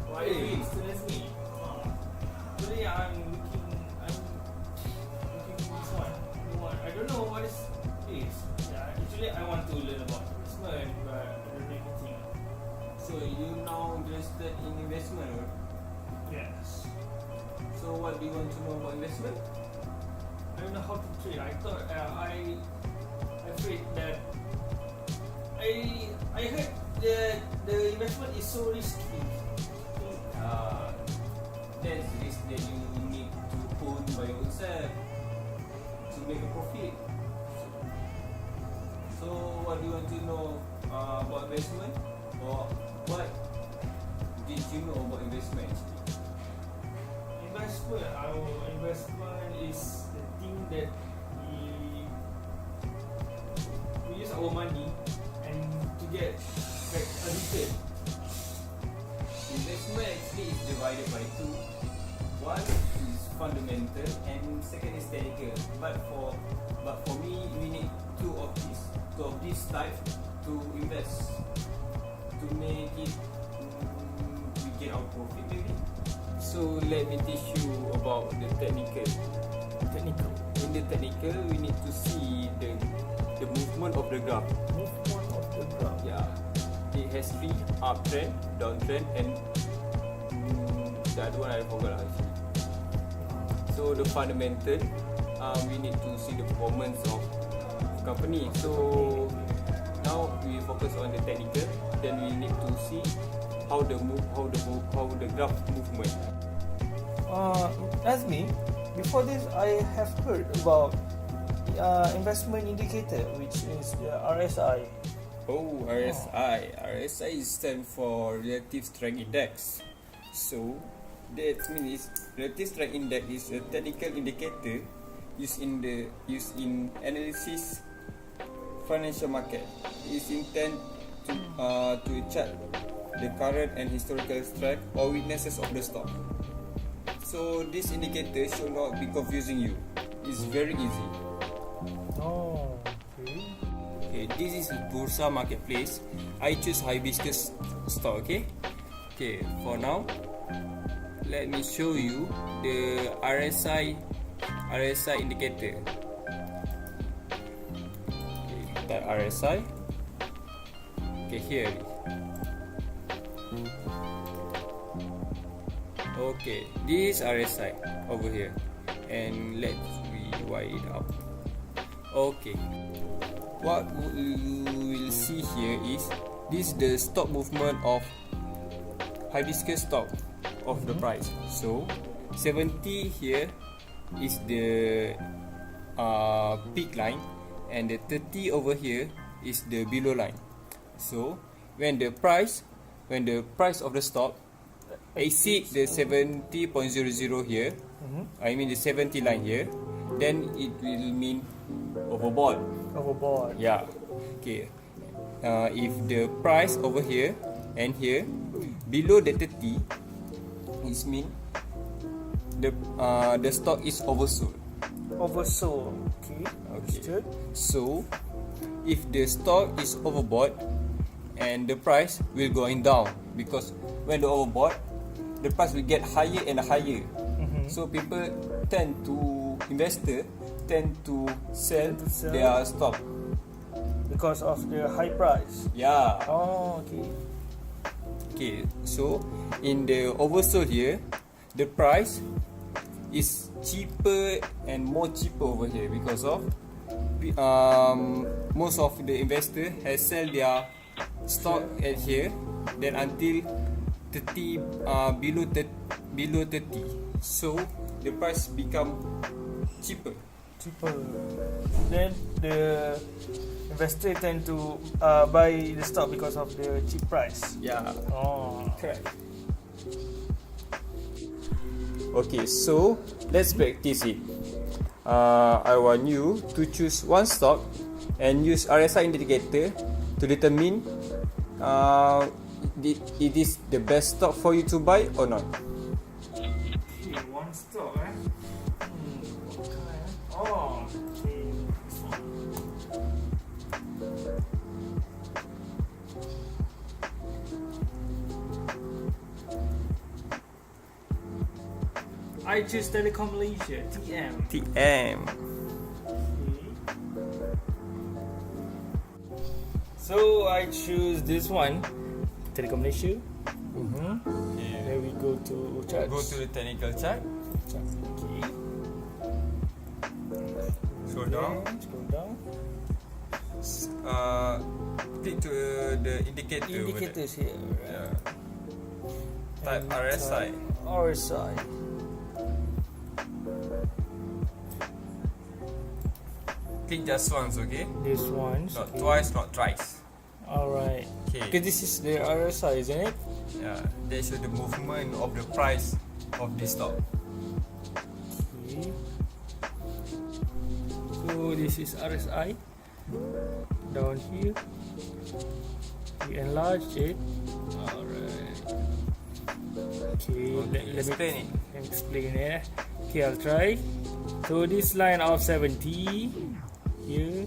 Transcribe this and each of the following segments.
Why stress me? Today I'm looking this one. I don't know what is this. Yeah, actually I want to learn about investment, but I don't know anything. So you now interested in investment, or? Yes. So what do you want to know about investment? I don't know how to trade. I thought I afraid that I heard the investment is so risky. That's risk that you need to own by yourself to make a profit. So what do you want to know about investment, or what did you know about investment actually? Our investment is the thing that we use our money and to get like a return. Investment actually is divided by two. One is fundamental and second is technical. But for me, we need two of these types to invest to make it we get our profit maybe. So let me teach you about the technical. In the technical, we need to see the movement of the graph. Movement of the graph. Yeah, it has three: uptrend, downtrend, and the other one I forgot actually. So the fundamental, we need to see the performance of company. So now we focus on the technical. Then we need to see how the graph movement. As me, before this I have heard about investment indicator, which is the RSI. Oh, RSI. RSI stands for Relative Strength Index. So that means Relative Strength Index is a technical indicator used in analysis financial market. It is intended to chart the current and historical strength or weaknesses of the stock. So this indicator should not be confusing you. It's very easy. Oh, Okay, this is Bursa Marketplace. I choose hibiscus stock. Okay, for now, let me show you the RSI indicator. Okay, that RSI. Okay, here. Okay, this is RSI over here, and let's rewind it up. Okay, what you will see here is this the stock movement of hibiscus stock of the price. So 70 here is the peak line, and the 30 over here is the below line. So when the price of the stock exceed the 70.00 here, I mean the 70 line here, then it will mean overbought. Yeah. Okay. If the price over here and here below the 30, it mean the stock is oversold. Okay. Understood. So if the stock is overbought, and the price will going down, because when the overbought, the price will get higher and higher. So investors tend to sell their stock Because of the high price. Yeah. Oh, okay. Okay, so in the oversold here, the price is cheaper and more cheaper over here because of most of the investor has sell their stock at here, then until 30 below 30, so the price become cheaper. Then the investor tend to buy the stock because of the cheap price. Yeah. Oh, Correct. Okay, so let's practice it. I want you to choose one stock and use RSI indicator to determine it is the best stock for you to buy or not. okay, one stock, Oh, okay. This one. I choose Telecom Malaysia, TM. TM. So I choose this one, Telecom Malaysia. Yeah. Then we go to charts. Go to the technical chart. Okay. Scroll down. Scroll down. Click to the indicator. Indicators here. Right? Yeah. Type RSI. RSI. Click just once, okay? This one. Not twice, not thrice. Alright. Okay. Because this is the RSI, isn't it? Yeah. They show the movement of the price of this stock. Okay. So this is RSI. Down here. We enlarge it. Alright. Okay. Let me explain it. explain it. Okay, I'll try. So this line of 70 here,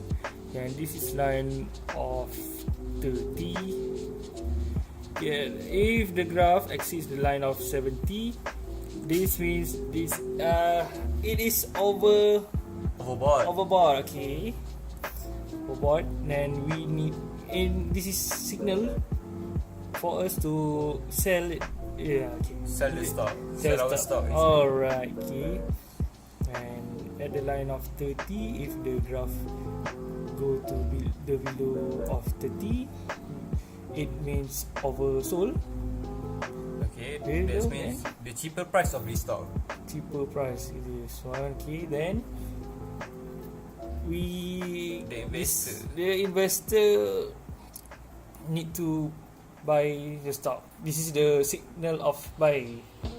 and this is line of 30. Yeah, if the graph exceeds the line of 70, this means this it is overbought. Okay, overbought. Then we need, and this is signal for us to sell it. Yeah, okay. Sell the stock. Sell our stock. Alright, okay. And at the line of 30, if the graph go to the below of 30, it means oversold. Okay, that means the cheaper price of this stock. Cheaper price it is one. Okay, then the investor need to buy the stock. This is the signal of buy.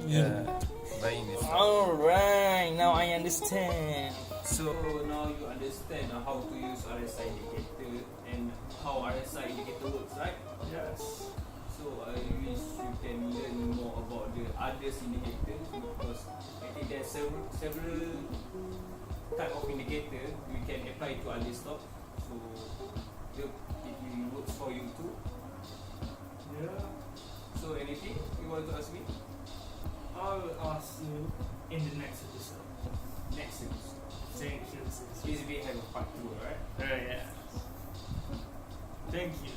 Yeah, buying this stock. Alright, now I understand. So now you understand how to use RSI indicator and how RSI indicator works, right? Yes. So I wish you can learn more about the others indicators, because I think there are several type of indicator we can apply to other stock. So it works for you too. Yeah. So anything you want to ask me? I'll ask you in the next episode. Next episode. Thank you. Please we have a part 2, alright? Yeah. Thank you.